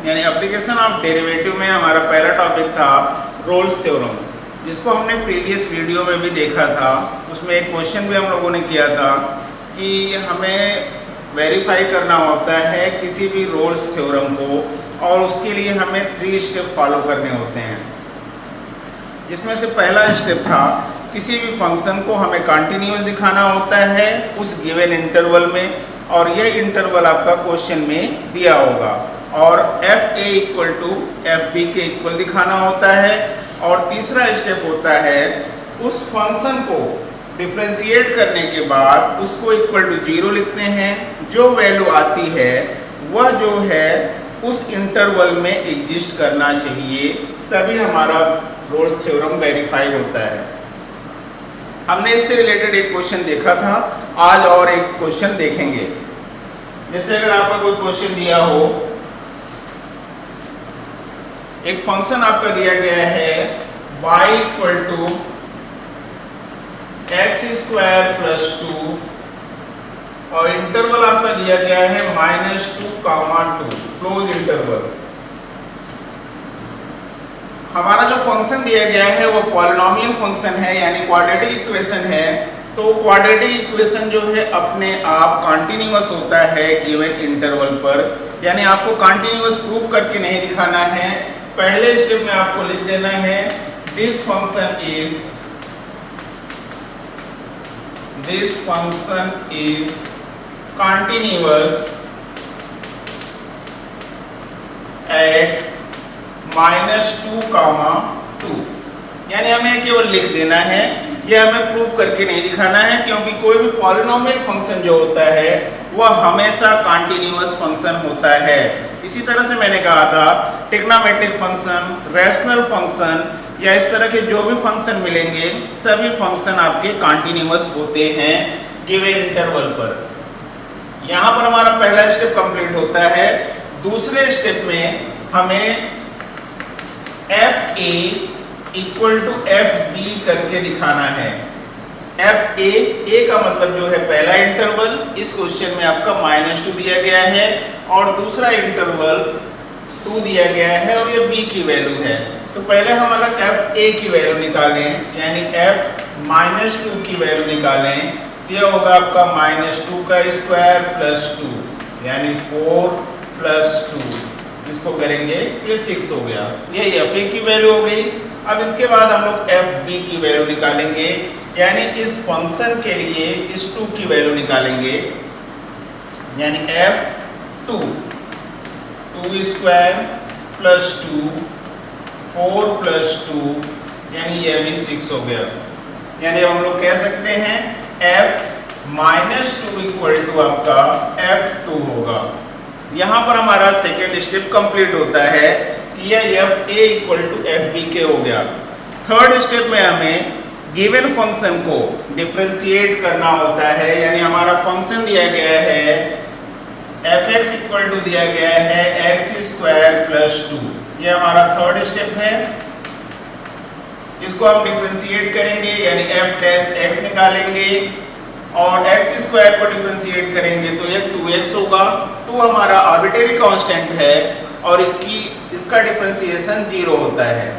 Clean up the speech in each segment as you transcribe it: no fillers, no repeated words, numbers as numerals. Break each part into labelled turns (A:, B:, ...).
A: यानी application of derivative में हमारा पहला टॉपिक था रोल्स थ्योरम, जिसको हमने प्रीवियस वीडियो में भी देखा था। उसमें एक क्वेश्चन भी हम लोगों ने किया था कि हमें वेरीफाई करना होता है किसी भी रोल्स थ्योरम को, और उसके लिए हमें 3 स्टेप फॉलो करने होते हैं। जिसमें से पहला स्टेप था किसी भी फंक्शन को हमें कंटिन्यूअस दिखाना होता है उस गिवन इंटरवल में, और यह इंटरवल आपका क्वेश्चन में दिया होगा, और f a equal to f b के इक्वल दिखाना होता है। और तीसरा स्टेप होता है उस फंक्शन को डिफ्रेंशिएट करने के बाद उसको इक्वल टू 0 लिखते हैं। जो वैल्यू आती है वह जो है उस इंटरवल में एग्जिस्ट करना चाहिए, तभी हमारा रोल्स थ्योरम वेरीफाई होता है। हमने इससे रिलेटेड एक क्वेश्चन देखा था, आज और एक क्वेश्चन देखेंगे। जैसे अगर आपका कोई क्वेश्चन दिया हो, एक फंक्शन आपका दिया गया है y equal to x square plus 2, और इंटरवल आपका दिया गया है -2, क्लोज इंटरवल। हमारा जो फंक्शन दिया गया है वो पॉलिनोमियल फंक्शन है, यानी क्वाड्रेटिक इक्वेशन है। तो क्वाड्रेटिक इक्वेशन जो है अपने आप कंटिन्यूअस होता है गिवन इंटरवल पर, यानी आपको कंटिन्यूअस प्रूव करके नहीं दिखाना है। पहले स्टेप में आपको लिख देना है this function is continuous at -2, यानी हमें केवल लिख देना है, यह हमें प्रूव करके नहीं दिखाना है, क्योंकि कोई भी पॉलिनोमियल फंक्शन जो होता है वह हमेशा कंटिन्यूअस फंक्शन होता है। इसी तरह से मैंने कहा था ट्रिग्नोमेट्रिक फंक्शन, रैशनल फंक्शन या इस तरह के जो भी फंक्शन मिलेंगे सभी फंक्शन आपके कंटिन्यूअस होते हैं गिवन इंटरवल पर। यहाँ पर हमारा पहला स्टेप कंप्लीट होता है। दूसरे स्टेप में हमें f a equal to f b करके दिखाना है। एफ ए का मतलब जो है पहला इंटरवल, इस क्वेश्चन में आपका -2 दिया गया है, और दूसरा इंटरवल 2 दिया गया है, और ये बी की वैल्यू है। तो पहले हम अगर एफ ए की वैल्यू निकालें, यानी एफ -2 की वैल्यू निकालें, तो यह होगा आपका -2 का स्क्वायर प्लस 2, यानी 4 प्लस 2, इसको करेंगे ये 6 हो गया। ये एफ ए की वैल्यू हो गई। अब इसके बाद हम लोग एफ बी की वैल्यू निकालेंगे, यानी इस फंक्शन के लिए इस 2 की वैल्यू निकालेंगे, यानी f 2 स्क्वायर प्लस 2, 4 प्लस 2, यानी यह भी 6 हो गया। यानी हम लोग कह सकते हैं f -2 इक्वल टू आपका f2 होगा। यहाँ पर हमारा सेकेंड स्टेप कंप्लीट होता है कि यह f a equal to f b के हो गया। थर्ड स्टेप में हमें गिवन फंक्शन को डिफरेंशिएट करना होता है, यानी हमारा फंक्शन दिया गया है एफ एक्स इक्वल टू दिया गया है एक्स स्क्वायर प्लस 2, यह हमारा थर्ड स्टेप है। इसको हम डिफरेंशिएट करेंगे, यानी एफ डैश एक्स निकालेंगे, और एक्स स्क्वायर को डिफरेंशिएट करेंगे तो यह 2x होगा। 2 हमारा आर्बिट्रेरी कांस्टेंट है, और इसका डिफरेंशिएशन 0 होता है।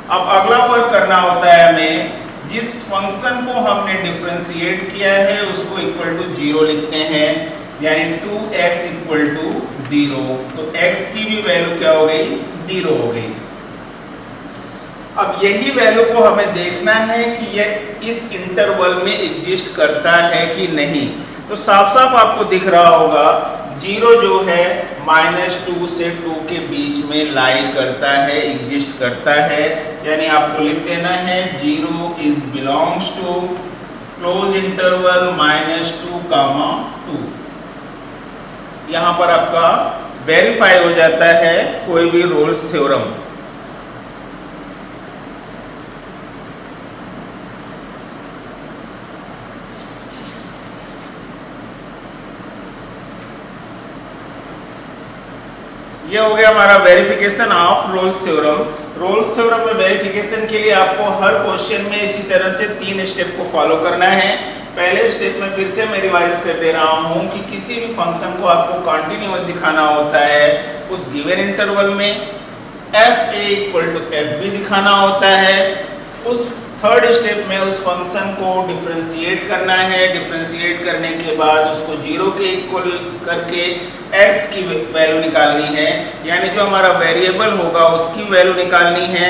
A: अब अगला वर्क करना होता है हमें, जिस फंक्शन को हमने डिफरेंशिएट किया है उसको इक्वल टू 0 लिखते हैं, यानी 2x इक्वल टू 0। तो x की भी वैल्यू क्या हो गई, 0 हो गई। अब यही वैल्यू को हमें देखना है कि यह इस इंटरवल में एग्जिस्ट करता है कि नहीं। तो साफ साफ आपको दिख रहा होगा 0 जो है -2 से 2 के बीच में लाई करता है, एग्जिस्ट करता है, यानी आपको लिख देना है 0 is belongs to close interval -2, 2। यहाँ पर आपका वेरीफाई हो जाता है कोई भी रोल्स थ्योरम। ये हो गया हमारा verification of Rolle's theorem. Rolle's theorem में वेरिफिकेशन के लिए आपको हर क्वेश्चन में इसी तरह से 3 स्टेप को फॉलो करना है। पहले स्टेप में फिर से मैं रिवाइज कर दे रहा हूँ कि किसी भी फंक्शन को आपको कंटिन्यूअस दिखाना होता है उस गिवन इंटरवल में f a equal to f b दिखाना होता है। उस थर्ड स्टेप में उस फंक्शन को डिफरेंशिएट करना है। डिफरेंशिएट करने के बाद उसको जीरो के इक्वल करके एक्स की वैल्यू निकालनी है, यानी जो हमारा वेरिएबल होगा उसकी वैल्यू निकालनी है।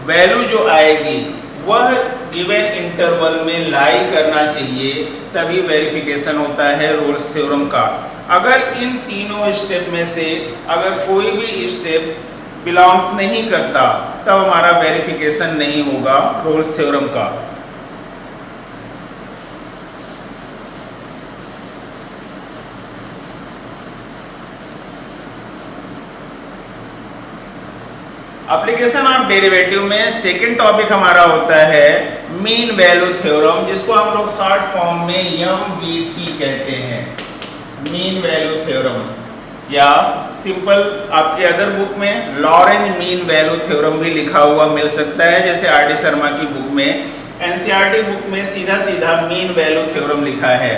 A: वैल्यू जो आएगी वह गिवन इंटरवल में लाई करना चाहिए, तभी वेरिफिकेशन होता है रोल्स थ्योरम का। अगर इन तीनों स्टेप में से अगर कोई भी स्टेप बिलोंग्स नहीं करता तब हमारा वेरिफिकेशन नहीं होगा रोल्स थ्योरम का। एप्लीकेशन ऑफ डेरिवेटिव में सेकंड टॉपिक हमारा होता है मीन वैल्यू थ्योरम, जिसको हम लोग शॉर्ट फॉर्म में MVT कहते हैं, मीन वैल्यू थ्योरम, या सिंपल आपके अदर बुक में लॉरेंज मीन वैल्यू थ्योरम भी लिखा हुआ मिल सकता है। जैसे RD शर्मा की बुक में, NCERT बुक में सीधा सीधा मीन वैल्यू थ्योरम लिखा है।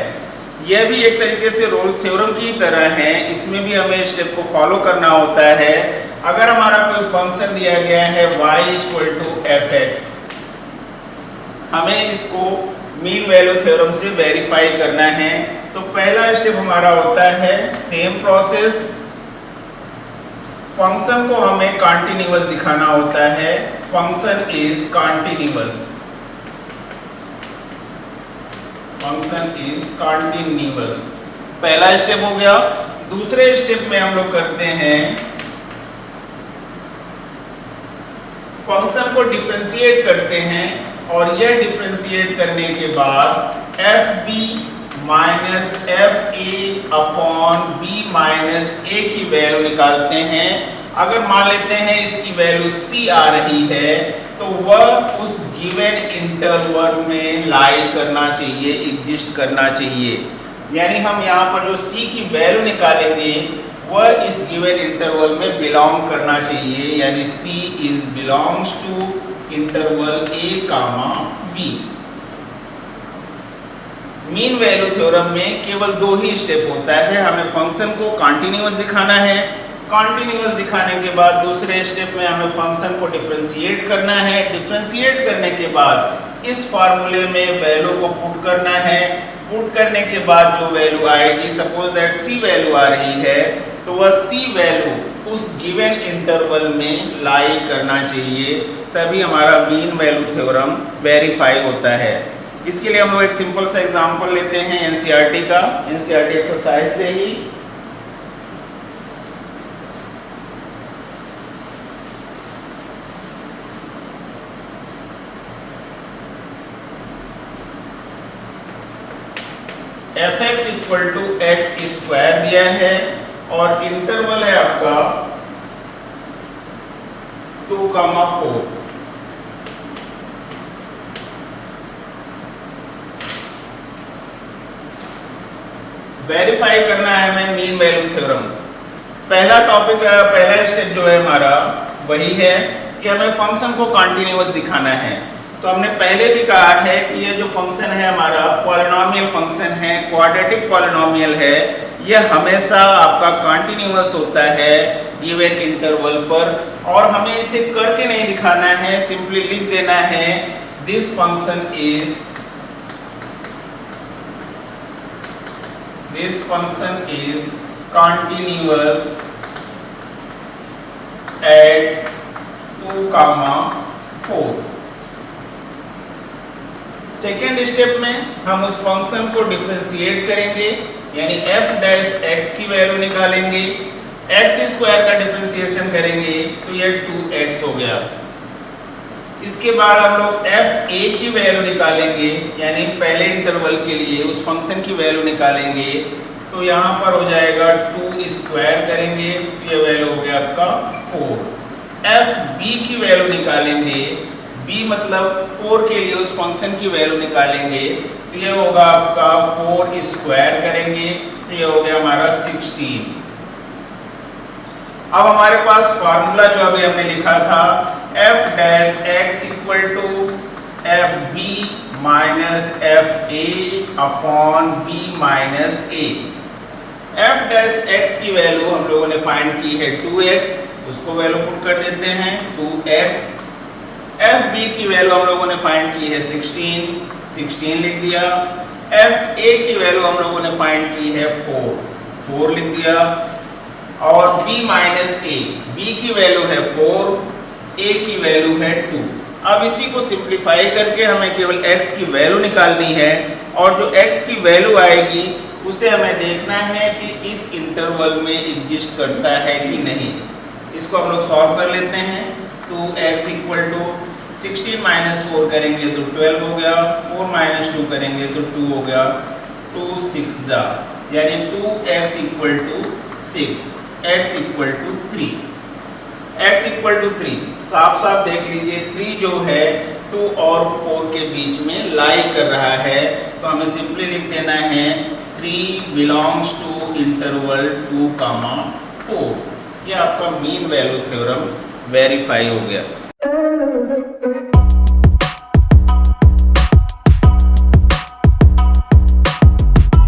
A: यह भी एक तरीके से रोल्स थ्योरम की तरह है, इसमें भी हमें स्टेप को फॉलो करना होता है। अगर हमारा कोई फंक्शन दिया गया है y इक्वल टू fx, हमें इसको मीन वैल्यू थ्योरम से वेरीफाई करना है। तो पहला स्टेप हमारा होता है सेम प्रोसेस, फंक्शन को हमें कॉन्टिन्यूअस दिखाना होता है, function is continuous, function is continuous, पहला स्टेप हो गया। दूसरे स्टेप में हम लोग करते हैं फंक्शन को डिफरेंशिएट करते हैं, और यह डिफरेंशिएट करने के बाद f b minus f a upon b minus a की वैल्यू निकालते हैं। अगर मान लेते हैं इसकी वैल्यू सी आ रही है तो वह उस गिवन इंटरवल में लाई करना चाहिए, एग्जिस्ट करना चाहिए। यानी हम यहाँ पर जो सी की वैल्यू निकालेंगे वह इस गिवन इंटरवल में बिलोंग करना चाहिए, यानी c is belongs to interval a comma b. Mean value theorem में केवल दो ही स्टेप होता है, हमें फंक्शन को कॉन्टिन्यूअस दिखाना है, कॉन्टिन्यूअस दिखाने के बाद दूसरे स्टेप में हमें फंक्शन को डिफरेंशिएट करना है, डिफरेंशिएट करने के बाद इस फार्मूले में वैल्यू को पुट करना है, पुट करने के बाद जो वैल्यू आएगी, सपोज दैट सी वैल्यू आ रही है, तो वह सी वैल्यू उस गिवन इंटरवल में लाई करना चाहिए, तभी हमारा मीन वैल्यू थ्योरम वेरीफाई होता है। इसके लिए हम लोग एक सिंपल सा एग्जांपल लेते हैं NCERT का, NCERT एक्सरसाइज से ही। fx equal to x square दिया है और इंटरवल है आपका 2,4। वेरीफाई करना है हमें मीन वैल्यू थ्योरम। पहला टॉपिक, पहला स्टेप जो है हमारा वही है कि हमें फंक्शन को कॉन्टिन्यूअस दिखाना है। तो हमने पहले भी कहा है कि ये जो फंक्शन है हमारा पॉलिनोमियल फंक्शन है, क्वाड्रेटिक पॉलिनोमियल है, यह हमेशा आपका कॉन्टिन्यूअस होता है गिवन इंटरवल पर, और हमें इसे करके नहीं दिखाना है, सिंपली लिख देना है this function is continuous at 2,4। Second step में हम उस फंक्शन को डिफरेंशिएट करेंगे, यानी f डैश x की वैल्यू निकालेंगे, x स्क्वायर का डिफरेंशिएशन करेंगे तो यह 2x हो गया। इसके बाद हम लोग एफ ए की वैल्यू निकालेंगे, यानी पहले इंटरवल के लिए उस फंक्शन की वैल्यू निकालेंगे, तो यहाँ पर हो जाएगा 2 स्क्वायर करेंगे तो ये वैल्यू हो गया आपका 4। एफ बी की वैल्यू निकालेंगे, बी मतलब 4 के लिए उस फंक्शन की वैल्यू निकालेंगे तो ये होगा आपका 4 स्क्वायर करेंगे तो ये हो गया हमारा 16। अब हमारे पास फार्मूला जो अभी हमने लिखा था f dash x equal to f b minus f a upon b minus a. F dash x की वैल्यू हम लोगों ने फाइंड की है 2x, उसको वैल्यू पुट कर देते हैं 2x। एफ बी की वैल्यू हम लोगों ने फाइंड की है 16 लिख दिया। एफ ए की वैल्यू हम लोगों ने फाइंड की है 4 लिख दिया। और b माइनस ए, b की वैल्यू है 4, a की वैल्यू है 2। अब इसी को सिंप्लीफाई करके हमें केवल x की वैल्यू निकालनी है, और जो x की वैल्यू आएगी उसे हमें देखना है कि इस इंटरवल में एग्जिस्ट करता है कि नहीं। इसको हम लोग सॉल्व कर लेते हैं। 2x इक्वल टू 16 माइनस 4 करेंगे तो 12 हो गया, 4 माइनस 2 करेंगे तो 2 हो गया, 2 6 जा, यानी 2x equal to 6, x equal to 3। x equal to 3 साफ साफ देख लीजिए, 3 जो है 2 और 4 के बीच में लाई कर रहा है, तो हमें सिंपली लिख देना है 3 बिलोंग्स टू इंटरवल 2, 4। ये आपका मीन वैल्यू थ्योरम वेरीफाई हो गया।